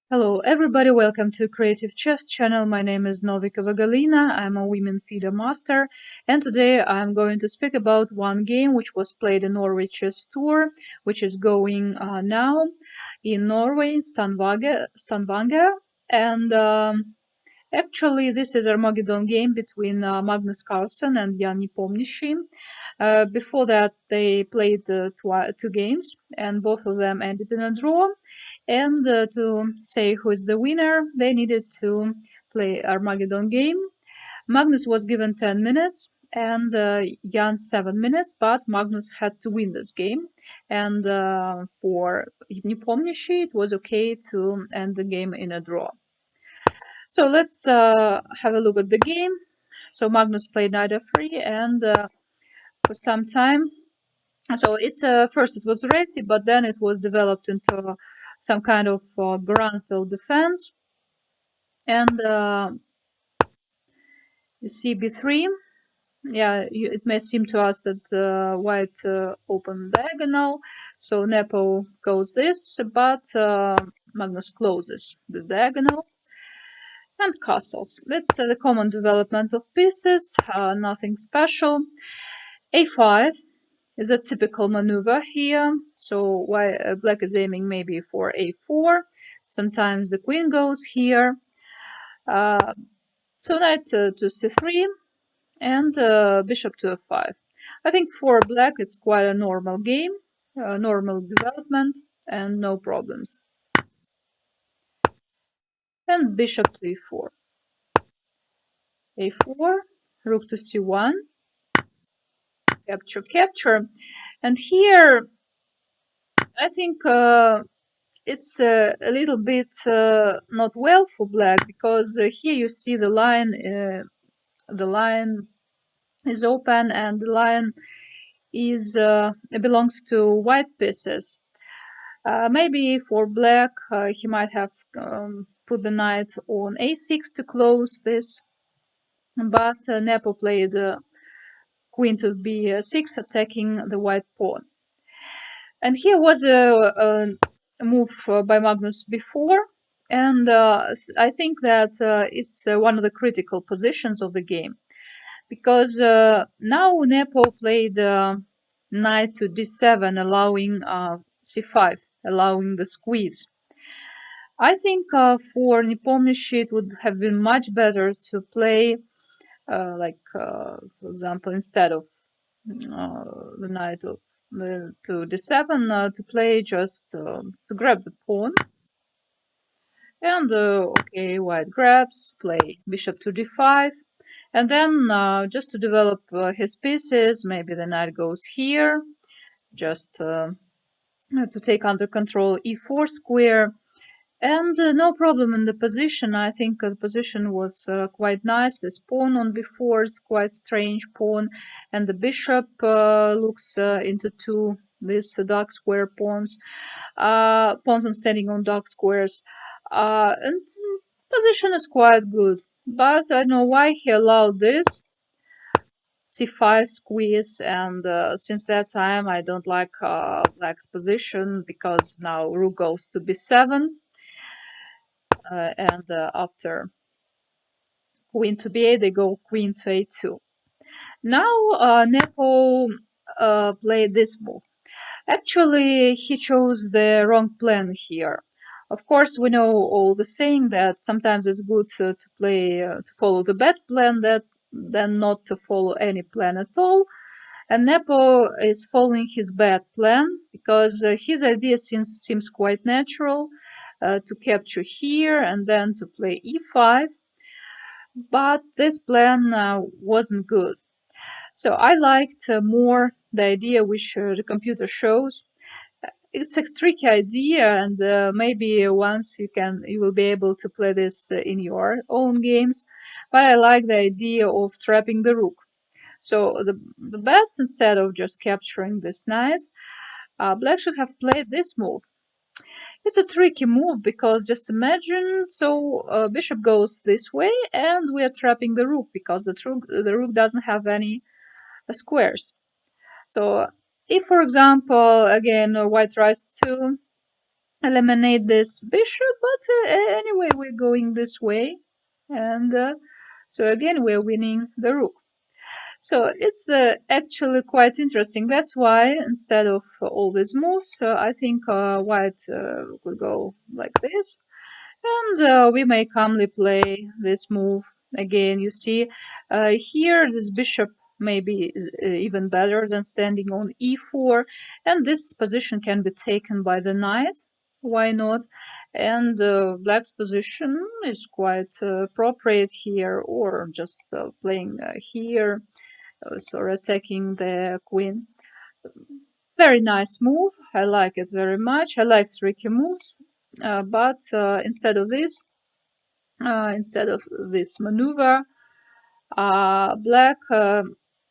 Hello everybody, welcome to Creative Chess channel. My name is Novika Vagalina. I'm a women FIDE master, and today I'm going to speak about one game which was played in Norway Chess Tour, which is going now in Norway, Stavanger, and actually this is Armageddon game between Magnus Carlsen and Jan Nepo. Before that, they played two games, and both of them ended in a draw. And to say who is the winner, they needed to play Armageddon game. Magnus was given 10 minutes and Jan 7 minutes, but Magnus had to win this game. And for Nepomniachtchi, it was okay to end the game in a draw. So let's have a look at the game. So Magnus played knight f3, and for some time, so it first it was ready, but then it was developed into some kind of ground field defense. And you see b3. Yeah, it may seem to us that white open diagonal, so Nepo goes this, but Magnus closes this diagonal. And castles. That's the common development of pieces, nothing special. a5 is a typical maneuver here, so black is aiming maybe for a4. Sometimes the queen goes here. So knight to c3 and bishop to f5. I think for black it's quite a normal game, normal development, and no problems. And bishop to e4. a4, rook to c1, capture. And here I think it's a little bit not well for black, because here you see the line is open, and the line is belongs to white pieces. Maybe for black he might have put the knight on a6 to close this, but Nepo played queen to b6, attacking the white pawn. And here was a move by Magnus before, and I think that it's one of the critical positions of the game, because now Nepo played knight to d7, allowing c5, allowing the squeeze. I think for Nepomniachtchi it would have been much better to play, for example, instead of the knight of to d7, to play just to grab the pawn. And okay, white grabs, play bishop to d5, and then just to develop his pieces, maybe the knight goes here, just to take under control e4 square. And no problem in the position. I think the position was quite nice. This pawn on b4 is quite strange pawn, and the bishop looks into these dark square pawns. Pawns on standing on dark squares. And position is quite good. But I don't know why he allowed this c5 squeeze, and since that time I don't like black's position, because now rook goes to b7. And after queen to b8, they go queen to a2. Now Nepo played this move. Actually, he chose the wrong plan here. Of course, we know all the saying that sometimes it's good to play to follow the bad plan than not to follow any plan at all. And Nepo is following his bad plan, because his idea seems quite natural, to capture here and then to play e5. But this plan wasn't good. So I liked more the idea which the computer shows. It's a tricky idea, and maybe once you will be able to play this in your own games. But I like the idea of trapping the rook. So the best, instead of just capturing this knight, black should have played this move. It's a tricky move, because just imagine, so bishop goes this way, and we are trapping the rook, because the rook doesn't have any squares. So if, for example, again, white tries to eliminate this bishop, but anyway, we're going this way, and so again, we're winning the rook. So it's actually quite interesting. That's why instead of all these moves, I think white could go like this. And we may calmly play this move again. You see, here this bishop may be even better than standing on e4, and this position can be taken by the knight. Why not? And black's position is quite appropriate here, or just playing here, so attacking the queen. Very nice move. I like it very much. I like tricky moves, but instead of this maneuver, black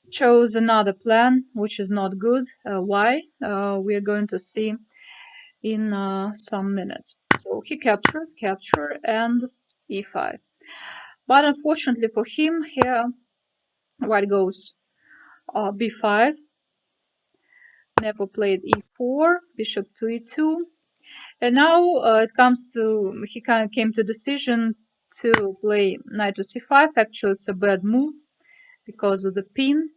chose another plan, which is not good. Why? We are going to see in some minutes. So he captured, and e5. But unfortunately for him, here white goes b5. Nepo played e4, bishop to e2. And now he came to decision to play knight to c5. Actually, it's a bad move because of the pin.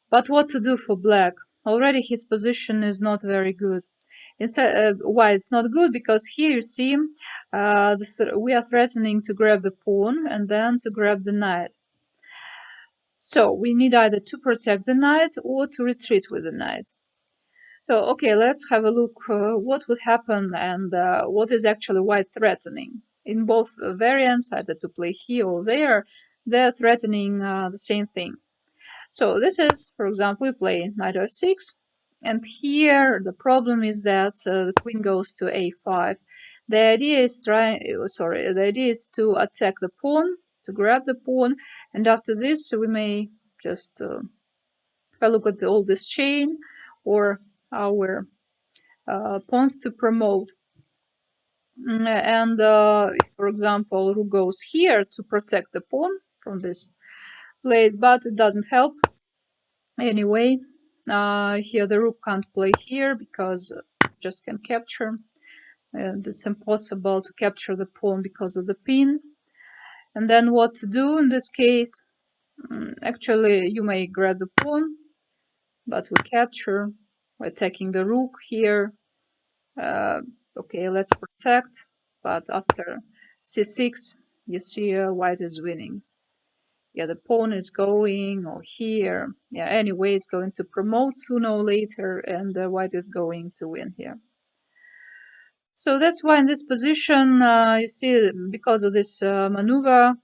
But what to do for black? Already his position is not very good. Why it's not good? Because here you see we are threatening to grab the pawn and then to grab the knight. So we need either to protect the knight or to retreat with the knight. So, okay, let's have a look what would happen and what is actually white threatening. In both variants, either to play here or there, they're threatening the same thing. So this is, for example, we play knight f6, and here the problem is that the queen goes to a5. The idea is to attack the pawn, to grab the pawn, and after this we may just look at all this chain or our pawns to promote. And if, for example, rook goes here to protect the pawn from this place, but it doesn't help anyway. Here the rook can't play here because just can capture, and it's impossible to capture the pawn because of the pin. And then what to do in this case? Actually, you may grab the pawn, but we capture. We're attacking the rook here. Okay, let's protect, but after c6, you see white is winning. Yeah, the pawn is going, or here. Yeah, anyway, it's going to promote sooner or later, and white is going to win here. So that's why in this position, you see, because of this maneuver,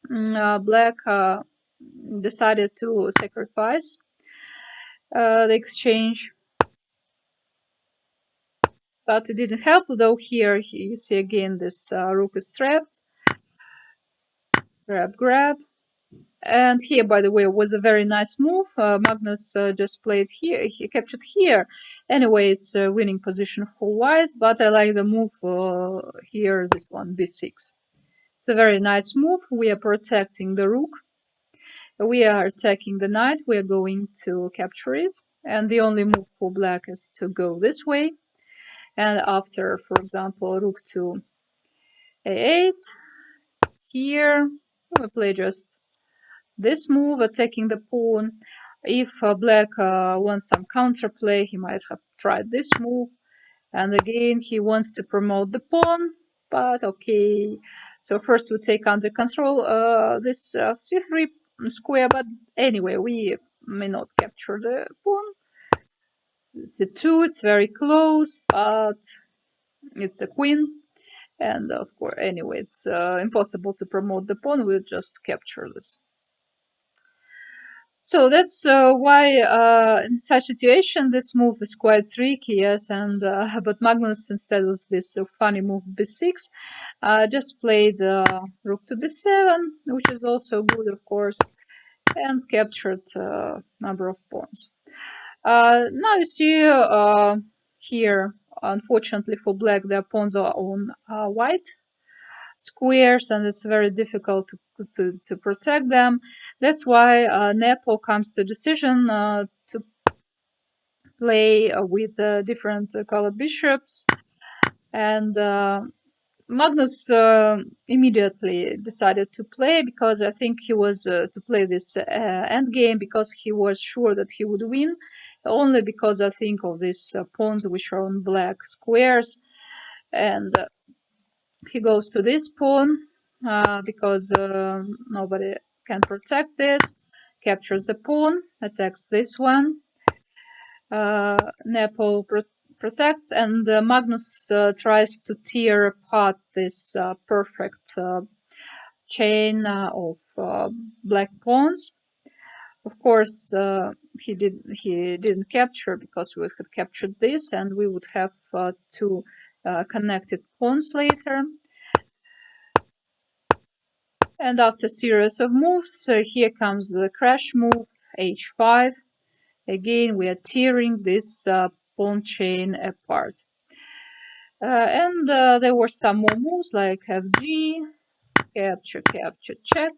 black decided to sacrifice the exchange. But it didn't help, though here you see again this rook is trapped. Grab. And here, by the way, was a very nice move. Magnus just played here. He captured here. Anyway, it's a winning position for white, but I like the move here, this one, b6. It's a very nice move. We are protecting the rook. We are attacking the knight. We are going to capture it. And the only move for black is to go this way. And after, for example, rook to a8, here, we play just this move, attacking the pawn. If black wants some counterplay, he might have tried this move. And again, he wants to promote the pawn, but okay. So first we take under control this c3 square, but anyway, we may not capture the pawn. c2, it's very close, but it's a queen. And of course, anyway, it's impossible to promote the pawn. We'll just capture this. So that's why in such situation this move is quite tricky, yes. And but Magnus, instead of this funny move b6, just played rook to b7, which is also good, of course, and captured number of pawns. Now you see here, unfortunately for black, the pawns are on white squares, and it's very difficult to protect them. That's why Nepo comes to decision to play with different colored bishops, and Magnus immediately decided to play, because I think he was to play this endgame because he was sure that he would win, only because I think of these pawns which are on black squares, and he goes to this pawn because nobody can protect this, captures the pawn, attacks this one. Nepo protects, and Magnus tries to tear apart this perfect chain of black pawns. Of course, he didn't capture, because we had captured this, and we would have two connected pawns later. And after a series of moves, here comes the crash move, h5. Again, we are tearing this pawn chain apart. And there were some more moves like fg, capture, capture, check.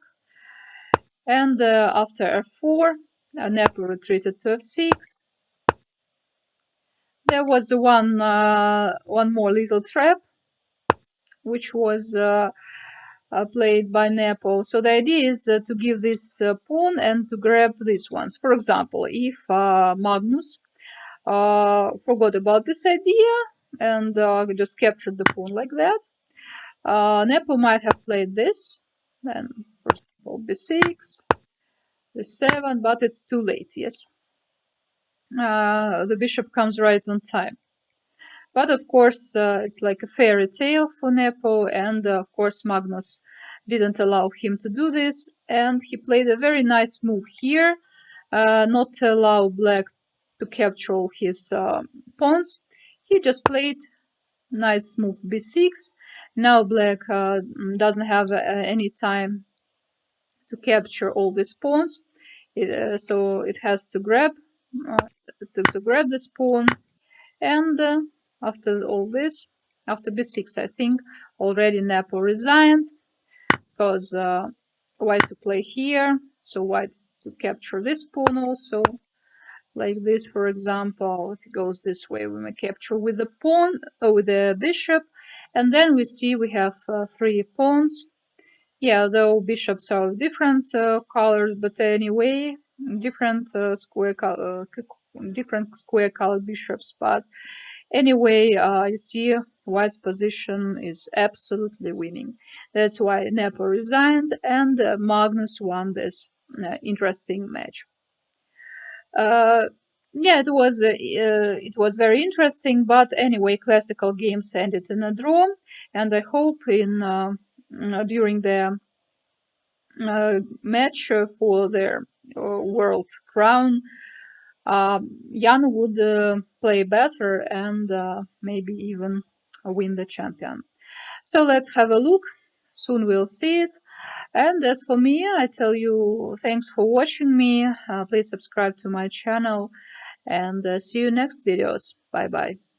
And after f4, Nepo retreated to f6. There was one more little trap, which was played by Nepo. So the idea is to give this pawn and to grab these ones. For example, if Magnus forgot about this idea and just captured the pawn like that, Nepo might have played this, then for example b6, b7, but it's too late, yes. The bishop comes right on time. But of course, it's like a fairy tale for Nepo, and of course Magnus didn't allow him to do this, and he played a very nice move here, not to allow black to capture all his pawns. He just played nice move b6. Now black doesn't have any time to capture all these pawns, so it has to grab this pawn. And after all this, after b6, I think already Nepo resigned, because white to play here, so white could capture this pawn also, like this, for example. If it goes this way, we may capture with the pawn, with the bishop, and then we see we have three pawns. Yeah, though bishops are different colors, but anyway, different square colored bishops. But anyway, you see, white's position is absolutely winning. That's why Nepo resigned, and Magnus won this interesting match. Yeah, it was very interesting, but anyway, classical games ended in a draw, and I hope during the match for their world crown, Jan would play better and maybe even win the champion. So let's have a look. Soon we'll see it. And as for me, I tell you thanks for watching me. Please subscribe to my channel, and see you next videos. Bye bye.